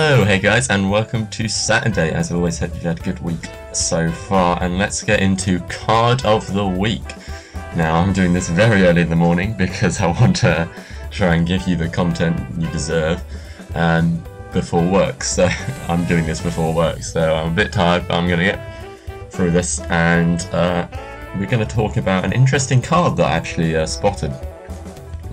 Hello, hey guys, and welcome to Saturday. As always, hope you've had a good week so far, and let's get into Card of the Week. Now, I'm doing this very early in the morning because I want to try and give you the content you deserve before work. So I'm doing this before work, so I'm a bit tired, but I'm going to get through this, and we're going to talk about an interesting card that I actually spotted.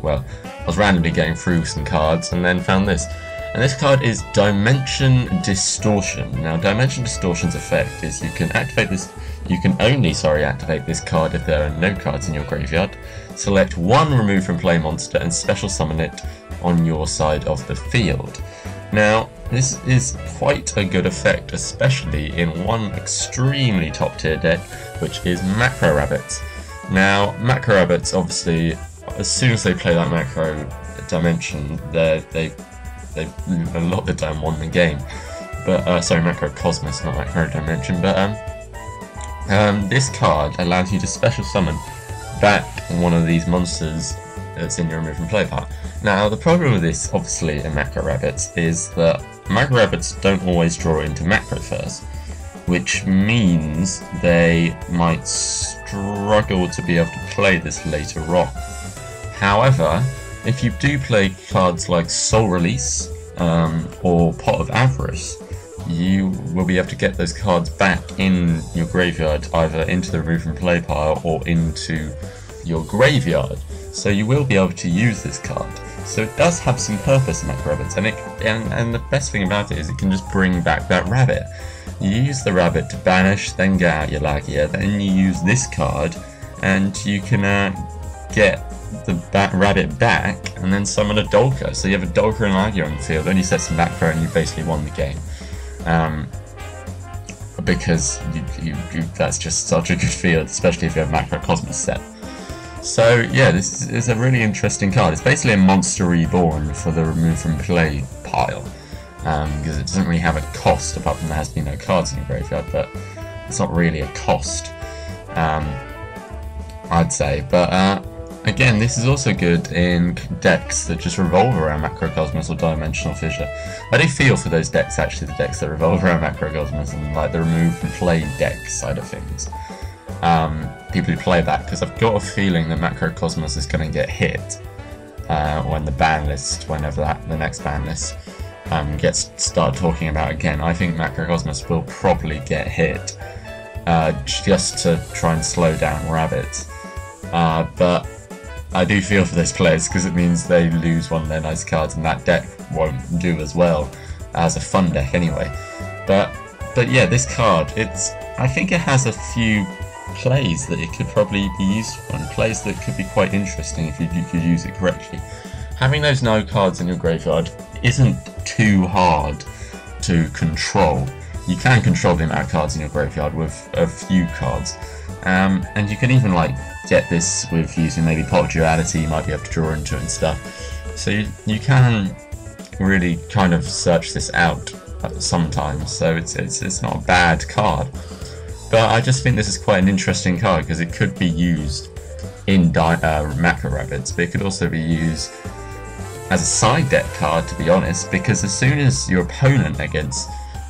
Well, I was randomly getting through some cards and then found this. And this card is Dimension Distortion. Now, Dimension Distortion's effect is you can only activate this card if there are no cards in your graveyard. Select one remove from play monster and special summon it on your side of the field. Now, this is quite a good effect, especially in one extremely top tier deck, which is Macro Rabbits. Now, Macro Rabbits, obviously, as soon as they play that Macro Dimension, they a lot of the time won the game. But sorry, Macro Cosmos, not Macro Dimension. But this card allows you to special summon back one of these monsters that's in your remove from play pile. Now, the problem with this, obviously, in Macro Rabbits is that Macro Rabbits don't always draw into Macro first, which means they might struggle to be able to play this later on. However, if you do play cards like Soul Release or Pot of Avarice, you will be able to get those cards back in your graveyard, either into the remove from play pile or into your graveyard. So you will be able to use this card. So it does have some purpose in Macro Rabbits, and the best thing about it is it can just bring back that rabbit. You use the rabbit to banish, then get out your Lagia, then you use this card, and you can get the rabbit back and then summon a Dolker. So you have a Dolker and Lagia on the field, then you set some back row and you basically won the game. Because that's just such a good field, especially if you have Macro Cosmos set. So yeah, this is a really interesting card. It's basically a Monster Reborn for the remove from play pile, because it doesn't really have a cost apart from there has to be no cards in your graveyard, but it's not really a cost, I'd say. But again, this is also good in decks that just revolve around Macrocosmos or Dimensional Fissure. I do feel for those decks, actually, the decks that revolve around Macrocosmos and like the remove from play deck side of things. People who play that, because I've got a feeling that Macrocosmos is going to get hit when the ban list, whenever the next ban list gets started talking about again. I think Macrocosmos will probably get hit just to try and slow down rabbits. But I do feel for those players because it means they lose one of their nice cards, and that deck won't do as well as a fun deck anyway. But yeah, this card, I think it has a few plays that it could probably be useful, and plays that could be quite interesting if you could use it correctly. Having those no cards in your graveyard isn't too hard to control. You can control the amount of cards in your graveyard with a few cards. And you can even like get this with using maybe Pot of Duality. You might be able to draw into it and stuff. So you can really kind of search this out sometimes. So it's not a bad card. But I just think this is quite an interesting card because it could be used in Macro Rabbits, but it could also be used as a side deck card, to be honest, because as soon as your opponent against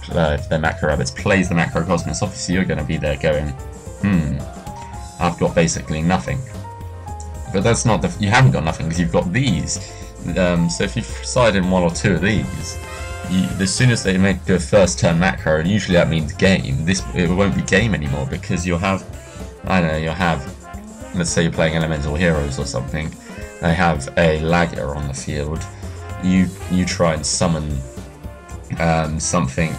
the Macro Rabbits plays the Macro Cosmos, obviously you're going to be there going, I've got basically nothing. But that's not you haven't got nothing because you've got these. So if you side in one or two of these, as soon as they do a first turn macro, and usually that means game, it won't be game anymore because you'll have, let's say you're playing Elemental Heroes or something, they have a Lagia on the field, you try and summon something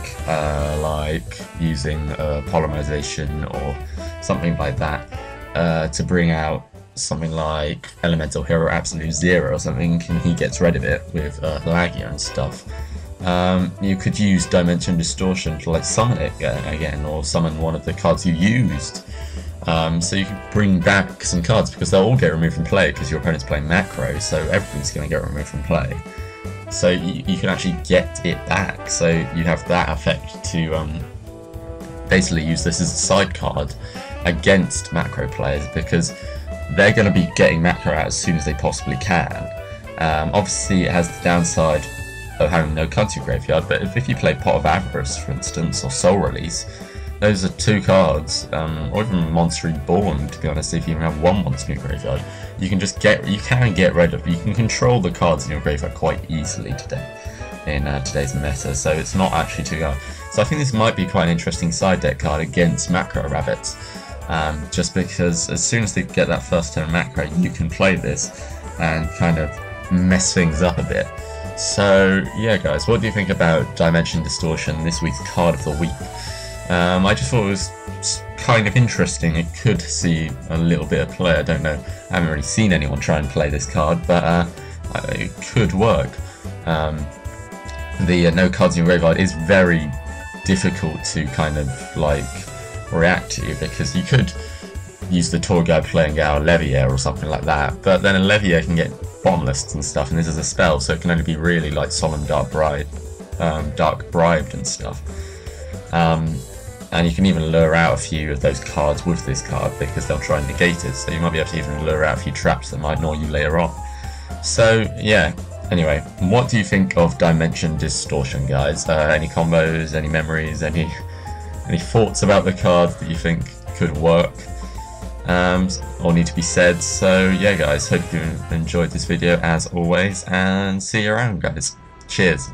like using polymerization or something like that to bring out something like Elemental Hero Absolute Zero or something, and he gets rid of it with Lagia and stuff. You could use Dimension Distortion to like summon it again, or summon one of the cards you used. So you can bring back some cards because they'll all get removed from play because your opponent's playing macro, so everything's going to get removed from play. So you can actually get it back. So you have that effect to basically use this as a side card against macro players because they're going to be getting macro out as soon as they possibly can. Obviously, it has the downside of having no cards in your graveyard, but if you play Pot of Avarice, for instance, or Soul Release, those are 2 cards, or even Monster Reborn, to be honest. If you even have 1 monster in your graveyard, you can get rid of, you can control the cards in your graveyard quite easily today, in today's meta, so it's not actually too hard. So I think this might be quite an interesting side deck card against Macro Rabbits, just because as soon as they get that first turn macro, you can play this and kind of mess things up a bit. So yeah guys, what do you think about Dimension Distortion, this week's card of the week? I just thought it was kind of interesting. It could see a little bit of play. I don't know, I haven't really seen anyone try and play this card, but it could work. The no cards in your graveyard is very difficult to kind of like react to, because you could use the Tour Guide playing out Levier or something like that, but then a Levier can get bottomless and stuff, and this is a spell, so it can only be really like Solemn Dark Bribed and stuff. And you can even lure out a few of those cards with this card, because they'll try and negate it, so you might be able to even lure out a few traps that might gnaw you later on. So yeah, anyway, what do you think of Dimension Distortion, guys? Any combos, any memories, any thoughts about the card that you think could work, or need to be said? So yeah guys, hope you enjoyed this video as always, and see you around guys. Cheers.